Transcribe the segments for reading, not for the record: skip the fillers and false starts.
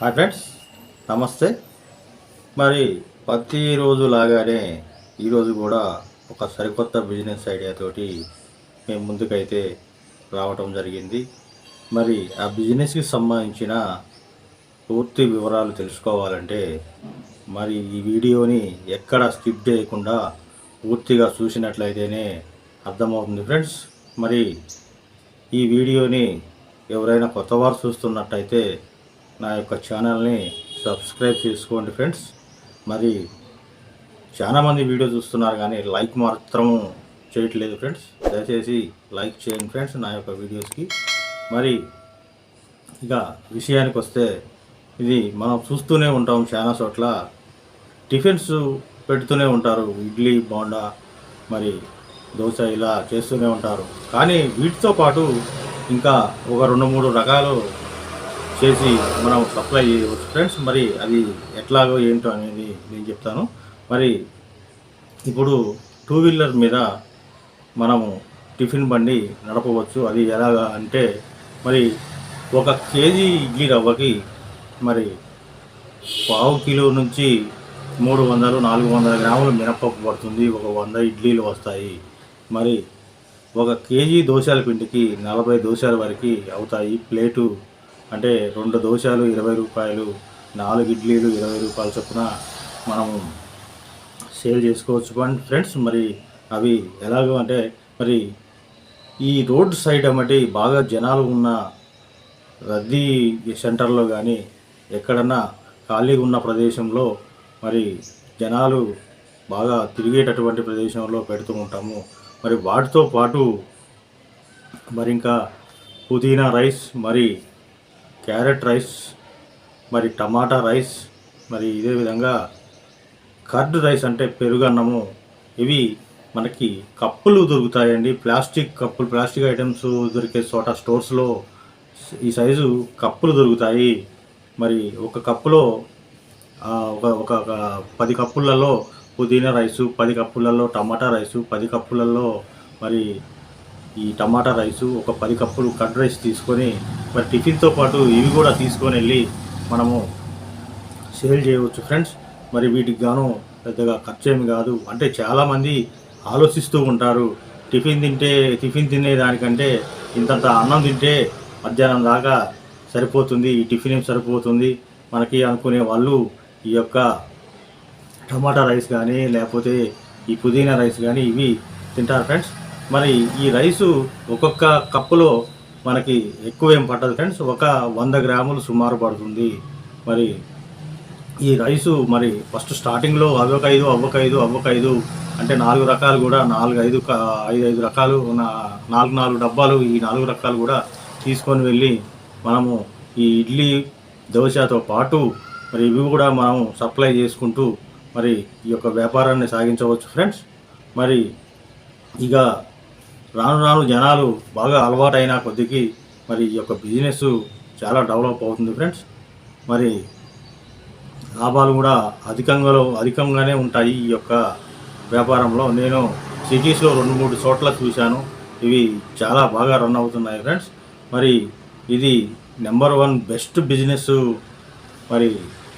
Hi friends, నమస్తే. మరి ప్రతిరోజు లాగానే ఈరోజు కూడా ఒక సరికొత్త బిజినెస్ ఐడియాతోటి మేము ముందుకైతే రావటం జరిగింది. మరి ఆ బిజినెస్కి సంబంధించిన పూర్తి వివరాలు తెలుసుకోవాలంటే మరి ఈ వీడియోని ఎక్కడ స్కిప్ చేయకుండా పూర్తిగా చూసినట్లయితేనే అర్థమవుతుంది ఫ్రెండ్స్. మరి ఈ వీడియోని ఎవరైనా కొత్తవారు చూస్తున్నట్టయితే నా యొక్క ఛానల్ని సబ్స్క్రైబ్ చేసుకోండి ఫ్రెండ్స్. మరి చాలామంది వీడియో చూస్తున్నారు కానీ లైక్ మాత్రము చేయట్లేదు ఫ్రెండ్స్. దయచేసి లైక్ చేయండి ఫ్రెండ్స్ నా యొక్క వీడియోస్కి. మరి ఇక విషయానికి వస్తే, ఇది మనం చూస్తూనే ఉంటాం, చాలా చోట్ల టిఫిన్స్ పెడుతూనే ఉంటారు. ఇడ్లీ, బోండా, మరి దోశ ఇలా చేస్తూనే ఉంటారు. కానీ వీటితో పాటు ఇంకా ఒక 2-3 రకాలు చేసి మనం సప్లై చేయవచ్చు ఫ్రెండ్స్. మరి అది ఎట్లాగో ఏంటో అనేది నేను చెప్తాను. మరి ఇప్పుడు 2 వీలర్ మీద మనము టిఫిన్ బండి నడపవచ్చు. అది ఎలాగా అంటే, మరి 1 కేజీ ఇడ్లీ రవ్వకి మరి 1/2 కిలో నుంచి 300-400 గ్రాములు మినపప్పు పడుతుంది. ఒక 100 ఇడ్లీలు వస్తాయి. మరి 1 కేజీ దోశల పిండికి 40 దోశల వరకు అవుతాయి. ప్లేటు అంటే 2 దోశలు 20 రూపాయలు, 4 ఇడ్లీలు 20 రూపాయల చొప్పున మనము సేల్ చేసుకోవచ్చు ఫ్రెండ్స్. మరి అవి ఎలాగో అంటే, మరి ఈ రోడ్ సైడ్ అమ్మటి బాగా జనాలు ఉన్న రద్దీ సెంటర్లో కానీ ఎక్కడన్నా ఖాళీగా ఉన్న ప్రదేశంలో, మరి జనాలు బాగా తిరిగేటటువంటి ప్రదేశంలో పెడుతూ ఉంటాము. మరి వాటితో పాటు మరి ఇంకా పుదీనా రైస్, మరి క్యారెట్ రైస్, మరి టమాటా రైస్, మరి ఇదే విధంగా కర్డ్ రైస్ అంటే పెరుగన్నము, ఇవి మనకి కప్పులు దొరుకుతాయండి. ప్లాస్టిక్ కప్పులు, ప్లాస్టిక్ ఐటమ్స్ దొరికే చోట స్టోర్స్లో ఈ సైజు కప్పులు దొరుకుతాయి. మరి ఒక కప్పులో ఒక 10 కప్పులలో పుదీనా రైసు, 10 కప్పులలో టమాటా రైసు, 10 కప్పులలో మరి ఈ టమాటా రైసు, ఒక 10 కప్పులు కర్డ్ రైస్ తీసుకొని, మరి టిఫిన్తో పాటు ఇవి కూడా తీసుకొని వెళ్ళి మనము సేల్ చేయవచ్చు ఫ్రెండ్స్. మరి వీటికి గాను పెద్దగా ఖర్చు ఏమి కాదు. అంటే చాలామంది ఆలోచిస్తూ ఉంటారు, టిఫిన్ తినేదానికంటే ఇంతంత అన్నం తింటే మధ్యాహ్నం దాకా సరిపోతుంది, ఈ టిఫిన్ ఏం సరిపోతుంది మనకి అనుకునే వాళ్ళు ఈ యొక్క టమాటా రైస్ కానీ లేకపోతే ఈ పుదీనా రైస్ కానీ ఇవి తింటారు ఫ్రెండ్స్. మరి ఈ రైసు ఒక్కొక్క కప్పులో మనకి ఎక్కువేం పట్టదు ఫ్రెండ్స్, ఒక 100 గ్రాములు సుమారు పడుతుంది. మరి ఈ రైసు మరి ఫస్ట్ స్టార్టింగ్లో అవ్వకైదు అంటే 4 రకాలు కూడా 5 రకాలు 4 డబ్బాలు, ఈ 4 రకాలు కూడా తీసుకొని వెళ్ళి మనము ఈ ఇడ్లీ దోశతో పాటు మరి ఇవి కూడా మనం సప్లై చేసుకుంటూ మరి ఈ యొక్క వ్యాపారాన్ని సాగించవచ్చు ఫ్రెండ్స్. మరి ఇక రాను జనాలు బాగా అలవాటైన కొద్దికి మరి ఈ యొక్క బిజినెస్ చాలా డెవలప్ అవుతుంది ఫ్రెండ్స్. మరి లాభాలు కూడా అధికంగానే ఉంటాయి ఈ యొక్క వ్యాపారంలో. నేను సిటీస్లో 2-3 చోట్ల చూశాను, ఇవి చాలా బాగా రన్ అవుతున్నాయి ఫ్రెండ్స్. మరి ఇది నెంబర్ 1 బెస్ట్ బిజినెస్, మరి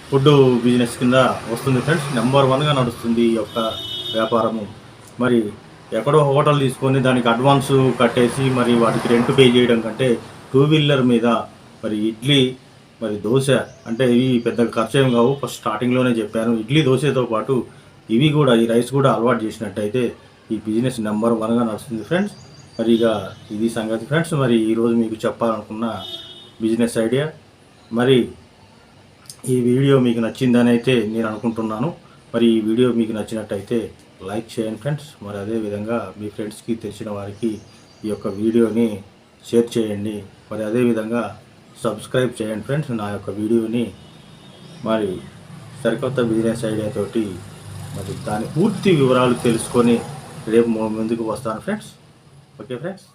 ఫుడ్ బిజినెస్ కింద వస్తుంది ఫ్రెండ్స్. నెంబర్ 1గా నడుస్తుంది ఈ యొక్క వ్యాపారము. మరి ఎక్కడో హోటల్ తీసుకొని దానికి అడ్వాన్స్ కట్టేసి మరి వాటికి రెంట్ పే చేయడం కంటే 2 వీలర్ మీద మరి ఇడ్లీ, మరి దోశ అంటే ఇవి పెద్దగా ఖర్చు ఏం కావు. ఫస్ట్ స్టార్టింగ్లోనే చెప్పాను, ఇడ్లీ దోశతో పాటు ఇవి కూడా, ఈ రైస్ కూడా అలవాటు చేసినట్టయితే ఈ బిజినెస్ నెంబర్ 1గా నడుస్తుంది ఫ్రెండ్స్. మరి ఇక ఇది సంగతి ఫ్రెండ్స్. మరి ఈరోజు మీకు చెప్పాలనుకున్న బిజినెస్ ఐడియా. మరి ఈ వీడియో మీకు నచ్చిందని అయితే నేను అనుకుంటున్నాను. మరి ఈ వీడియో మీకు నచ్చినట్టయితే లైక్ చేయండి ఫ్రెండ్స్. మరి అదేవిధంగా మీ ఫ్రెండ్స్కి తెలిసిన వారికి ఈ యొక్క వీడియోని షేర్ చేయండి. మరి అదేవిధంగా సబ్స్క్రైబ్ చేయండి ఫ్రెండ్స్ నా యొక్క వీడియోని. మరి సరికొత్త బిజినెస్ ఐడియాతోటి మరి దాని పూర్తి వివరాలు తెలుసుకొని రేపు ముందుకు వస్తాను ఫ్రెండ్స్. Okay friends.